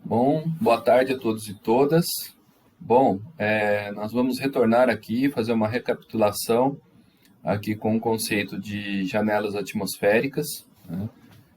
Bom, boa tarde a todos e todas. Bom, nós vamos retornar aqui, fazer uma recapitulação aqui com o conceito de janelas atmosféricas, né,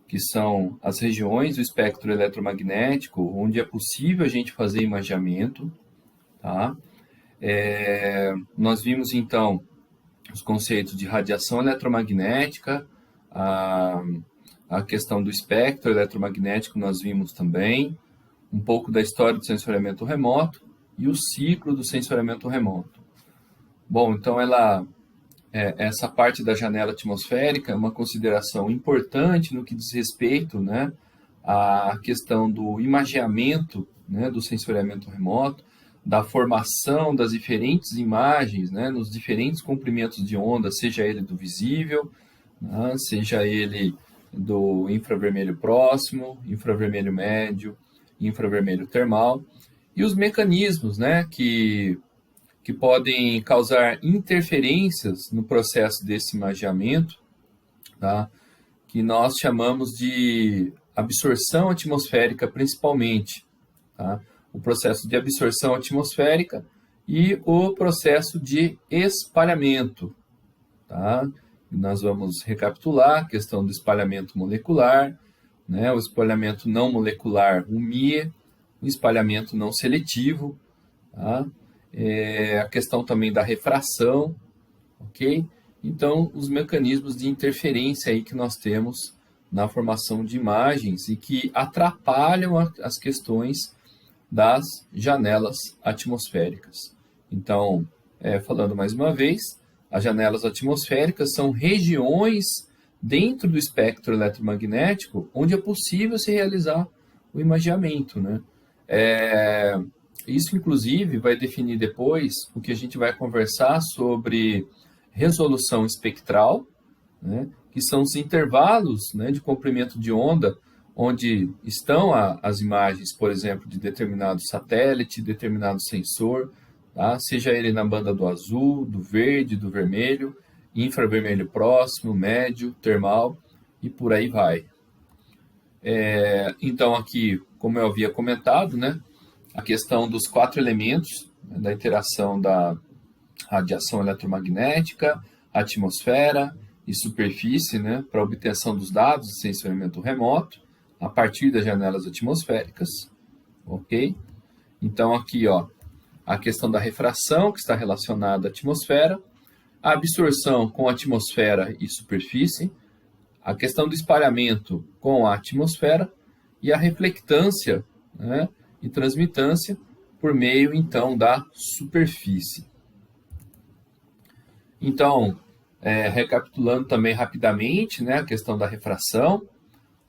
que são as regiões do espectro eletromagnético onde é possível a gente fazer imageamento, tá? Nós vimos então os conceitos de radiação eletromagnética, a questão do espectro eletromagnético nós vimos também, um pouco da história do sensoriamento remoto e o ciclo do sensoriamento remoto. Bom, então essa parte da janela atmosférica é uma consideração importante no que diz respeito, né, à questão do imageamento, né, do sensoriamento remoto, da formação das diferentes imagens, né, nos diferentes comprimentos de onda, seja ele do visível, né, seja ele do infravermelho próximo, infravermelho médio, infravermelho termal, e os mecanismos, né, que podem causar interferências no processo desse imageamento, tá, que nós chamamos de absorção atmosférica principalmente, tá, o processo de absorção atmosférica e o processo de espalhamento, tá? Nós vamos recapitular a questão do espalhamento molecular, né, o espalhamento não molecular, o MIE, o espalhamento não seletivo, tá? A questão também da refração, ok? Então, os mecanismos de interferência aí que nós temos na formação de imagens e que atrapalham as questões das janelas atmosféricas. Então, falando mais uma vez, as janelas atmosféricas são regiões dentro do espectro eletromagnético onde é possível se realizar o imageamento, né? Isso, inclusive, vai definir depois o que a gente vai conversar sobre resolução espectral, né, que são os intervalos, né, de comprimento de onda onde estão as imagens, por exemplo, de determinado satélite, determinado sensor, tá? Seja ele na banda do azul, do verde, do vermelho, infravermelho próximo, médio, termal e por aí vai. Então, aqui, como eu havia comentado, né, a questão dos 4 elementos, né, da interação da radiação eletromagnética, atmosfera e superfície, né, para obtenção dos dados de sensoriamento remoto, a partir das janelas atmosféricas, ok? Então, aqui, ó, a questão da refração, que está relacionada à atmosfera, a absorção com a atmosfera e superfície, a questão do espalhamento com a atmosfera e a reflectância, né, e transmitância por meio, então, da superfície. Então, recapitulando também rapidamente, né, a questão da refração,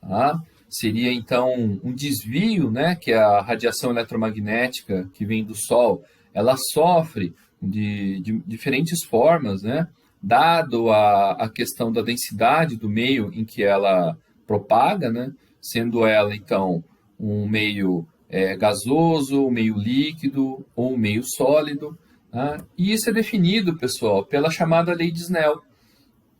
tá? Seria, então, um desvio, né, que a radiação eletromagnética que vem do Sol, ela sofre de diferentes formas, né, dado a questão da densidade do meio em que ela propaga, né, sendo ela, então, um meio gasoso, um meio líquido ou um meio sólido, tá? E isso é definido, pessoal, pela chamada lei de Snell,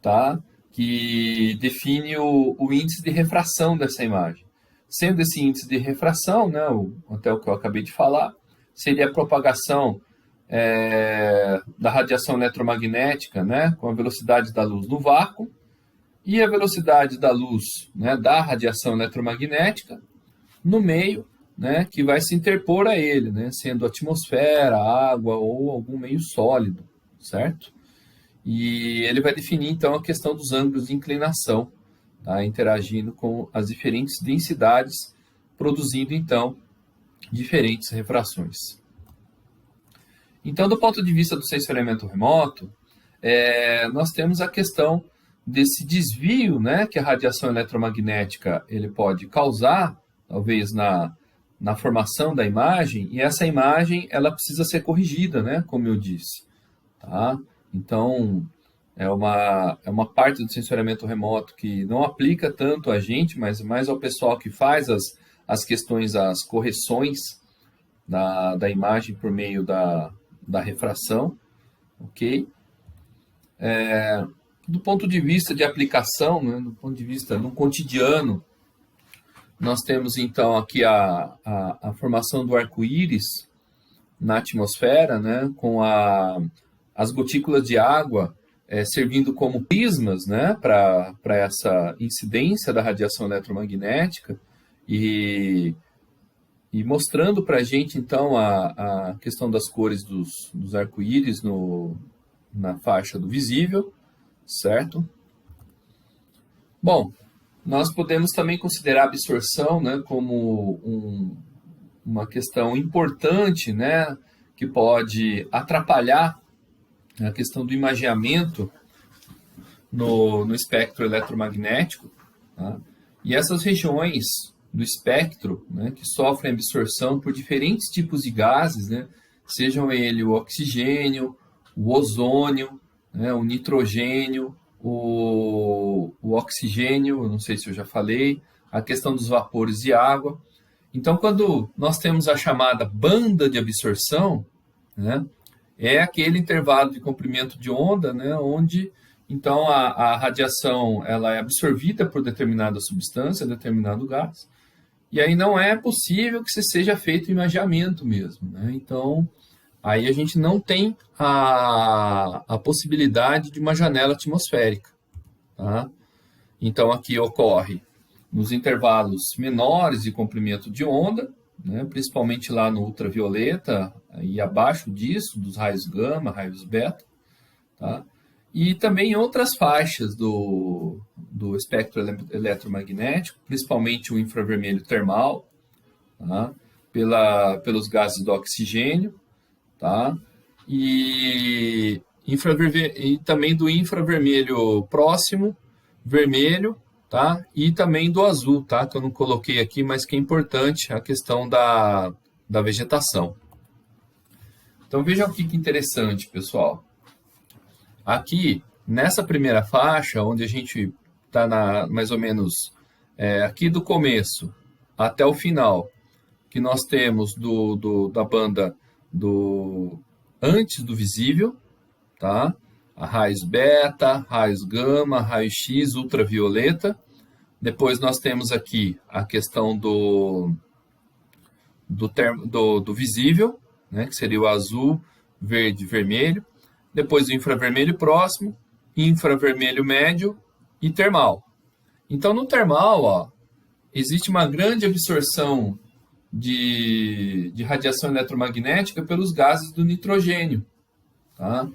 tá? Que define o índice de refração dessa imagem. Sendo esse índice de refração, né, até o que eu acabei de falar, seria a propagação da radiação eletromagnética, né, com a velocidade da luz no vácuo, e a velocidade da luz, né, da radiação eletromagnética no meio, né, que vai se interpor a ele, né, sendo atmosfera, água ou algum meio sólido, certo? E ele vai definir, então, a questão dos ângulos de inclinação, tá, interagindo com as diferentes densidades, produzindo, então, diferentes refrações. Então, do ponto de vista do sensoriamento remoto, nós temos a questão desse desvio, né, que a radiação eletromagnética ele pode causar, talvez na formação da imagem, e essa imagem ela precisa ser corrigida, né, como eu disse. Tá? Então, é uma parte do sensoriamento remoto que não aplica tanto a gente, mas mais ao pessoal que faz as questões, as correções da imagem por meio da refração, ok? Do ponto de vista de aplicação, né, do ponto de vista no cotidiano, nós temos então aqui a formação do arco-íris na atmosfera, né, com as gotículas de água servindo como prismas, né, para essa incidência da radiação eletromagnética e mostrando para a gente, então, a questão das cores dos arco-íris na faixa do visível, certo? Bom, nós podemos também considerar a absorção, né, como uma questão importante, né, que pode atrapalhar a questão do imageamento no espectro eletromagnético. Tá? E essas regiões do espectro, né, que sofrem absorção por diferentes tipos de gases, né, sejam ele o oxigênio, o ozônio, né, o nitrogênio, o oxigênio, não sei se eu já falei, a questão dos vapores de água. Então, quando nós temos a chamada banda de absorção, né, é aquele intervalo de comprimento de onda, né, onde então a radiação ela é absorvida por determinada substância, determinado gás, e aí não é possível que se seja feito imageamento mesmo, né? Então, aí a gente não tem a possibilidade de uma janela atmosférica. Tá? Então, aqui ocorre nos intervalos menores de comprimento de onda, né, principalmente lá no ultravioleta e abaixo disso, dos raios gama, raios beta, tá? E também em outras faixas do espectro eletromagnético, principalmente o infravermelho termal, tá? Pelos gases do oxigênio, tá? E também do infravermelho próximo, vermelho, tá? E também do azul, tá? Que eu não coloquei aqui, mas que é importante a questão da vegetação. Então vejam aqui que interessante, pessoal. Aqui, nessa primeira faixa, onde a gente está mais ou menos aqui do começo até o final, que nós temos da banda antes do visível, tá? A raios beta, raios gama, raios X, ultravioleta. Depois nós temos aqui a questão do visível, né, que seria o azul, verde, vermelho. Depois o infravermelho próximo, infravermelho médio e termal. Então, no termal, ó, existe uma grande absorção de radiação eletromagnética pelos gases do nitrogênio. Tá?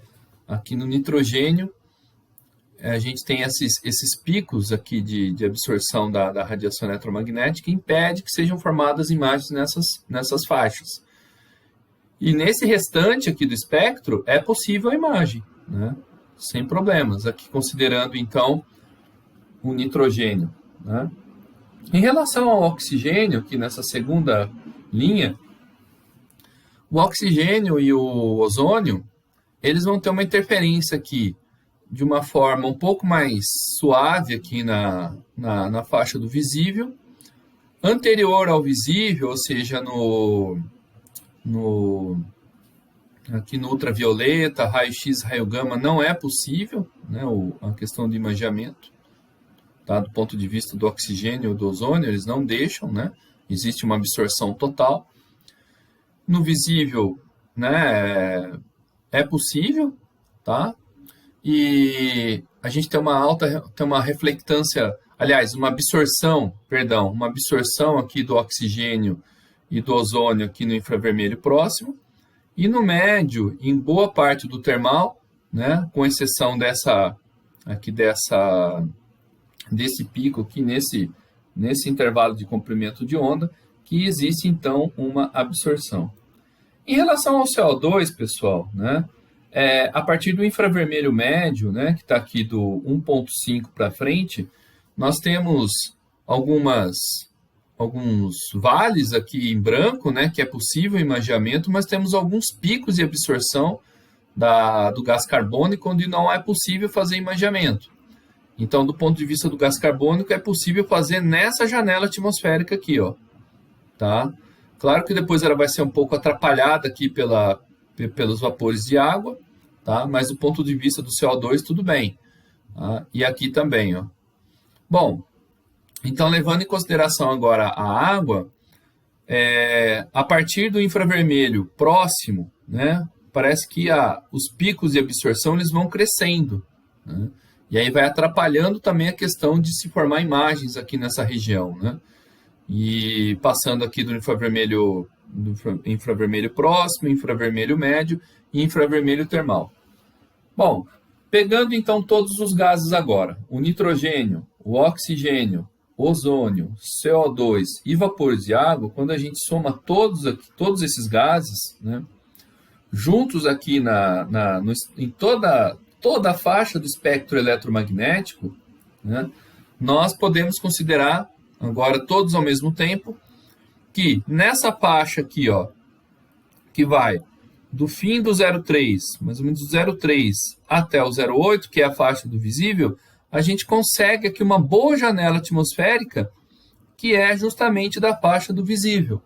Aqui no nitrogênio, a gente tem esses picos aqui de absorção da radiação eletromagnética que impede que sejam formadas imagens nessas faixas. E nesse restante aqui do espectro, é possível a imagem, né? Sem problemas, aqui considerando, então, o nitrogênio. Né? Em relação ao oxigênio, aqui nessa segunda linha, o oxigênio e o ozônio, eles vão ter uma interferência aqui de uma forma um pouco mais suave aqui na faixa do visível, anterior ao visível, ou seja, aqui no ultravioleta, raio-x, raio gama, não é possível, né, a questão do imageamento, tá, do ponto de vista do oxigênio ou do ozônio, eles não deixam, né, existe uma absorção total. No visível, né, é possível, tá, e a gente tem uma reflectância, aliás, uma absorção aqui do oxigênno e do ozônio aqui no infravermelho próximo, e no médio, em boa parte do termal, né, com exceção desse pico aqui, nesse intervalo de comprimento de onda, que existe, então, uma absorção. Em relação ao CO2, pessoal, né, a partir do infravermelho médio, né, que está aqui do 1.5 para frente, nós temos alguns vales aqui em branco, né, que é possível imageamento, mas temos alguns picos de absorção do gás carbônico onde não é possível fazer imageamento. Então, do ponto de vista do gás carbônico, é possível fazer nessa janela atmosférica aqui, ó, tá? Claro que depois ela vai ser um pouco atrapalhada aqui pelos vapores de água, tá? Mas do ponto de vista do CO2, tudo bem. Tá? E aqui também, ó. Bom, Então, levando em consideração agora a água, a partir do infravermelho próximo, né, parece que os picos de absorção eles vão crescendo, né, e aí vai atrapalhando também a questão de se formar imagens aqui nessa região, né, e passando aqui do infravermelho próximo, infravermelho médio e infravermelho termal. Bom, pegando então todos os gases agora, o nitrogênio, o oxigênio, ozônio, CO2 e vapores de água, quando a gente soma todos esses gases, né, juntos aqui em toda a faixa do espectro eletromagnético, né, nós podemos considerar, agora todos ao mesmo tempo, que nessa faixa aqui, ó, que vai do fim do 0,3, mais ou menos do 0,3 até o 0,8, que é a faixa do visível, a gente consegue aqui uma boa janela atmosférica que é justamente da faixa do visível.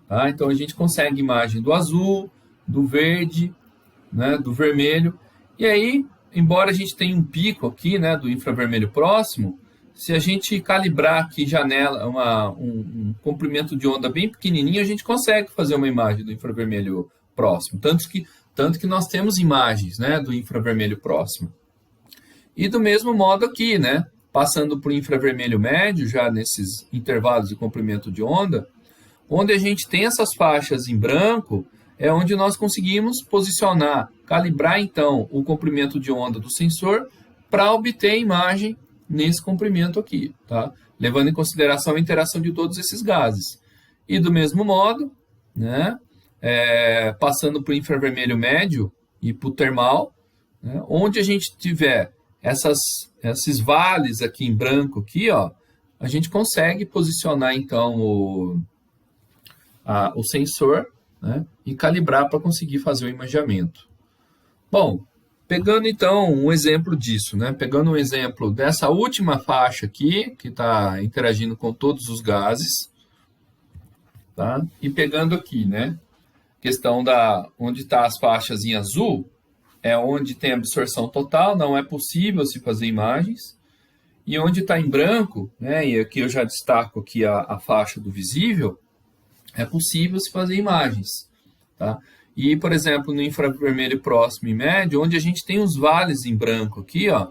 Tá? Então, a gente consegue imagem do azul, do verde, né, do vermelho. E aí, embora a gente tenha um pico aqui, né, do infravermelho próximo, se a gente calibrar aqui janela, um comprimento de onda bem pequenininho, a gente consegue fazer uma imagem do infravermelho próximo. Tanto que nós temos imagens, né, do infravermelho próximo. E do mesmo modo aqui, né, passando para o infravermelho médio, já nesses intervalos de comprimento de onda, onde a gente tem essas faixas em branco, é onde nós conseguimos posicionar, calibrar então o comprimento de onda do sensor para obter a imagem nesse comprimento aqui, tá? Levando em consideração a interação de todos esses gases. E do mesmo modo, né, passando para o infravermelho médio e para o termal, né, onde a gente tiver esses vales aqui em branco, aqui, ó, a gente consegue posicionar então o sensor, né, e calibrar para conseguir fazer o imageamento. Bom, pegando então um exemplo disso, né, pegando um exemplo dessa última faixa aqui, que está interagindo com todos os gases, tá? E pegando aqui, né, questão onde está as faixas em azul, é onde tem absorção total, não é possível se fazer imagens. E onde está em branco, né, e aqui eu já destaco aqui a faixa do visível, é possível se fazer imagens. Tá? E, por exemplo, no infravermelho próximo e médio, onde a gente tem os vales em branco aqui, ó,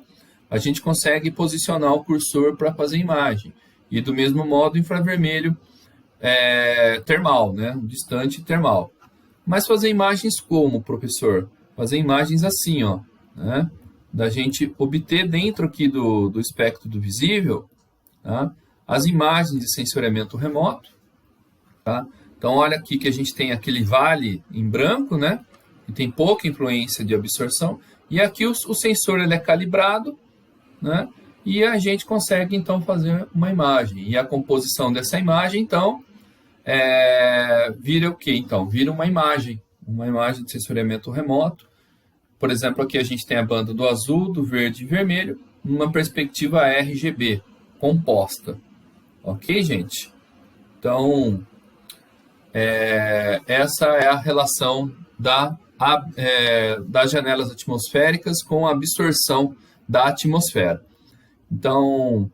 a gente consegue posicionar o cursor para fazer imagem. E do mesmo modo, infravermelho termal, né, distante termal. Mas fazer imagens como, professor? Fazer imagens assim, ó, né? Da gente obter dentro aqui do espectro do visível, tá, as imagens de sensoriamento remoto. Tá? Então, olha aqui que a gente tem aquele vale em branco, né? Que tem pouca influência de absorção. E aqui o sensor ele é calibrado, né? E a gente consegue, então, fazer uma imagem. E a composição dessa imagem, então, vira o quê? Então, vira uma imagem de sensoriamento remoto. Por exemplo, aqui a gente tem a banda do azul, do verde e vermelho, numa perspectiva RGB, composta. Ok, gente? Então, essa é a relação das janelas atmosféricas com a absorção da atmosfera. Então,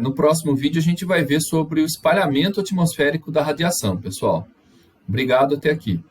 no próximo vídeo a gente vai ver sobre o espalhamento atmosférico da radiação, pessoal. Obrigado, até aqui.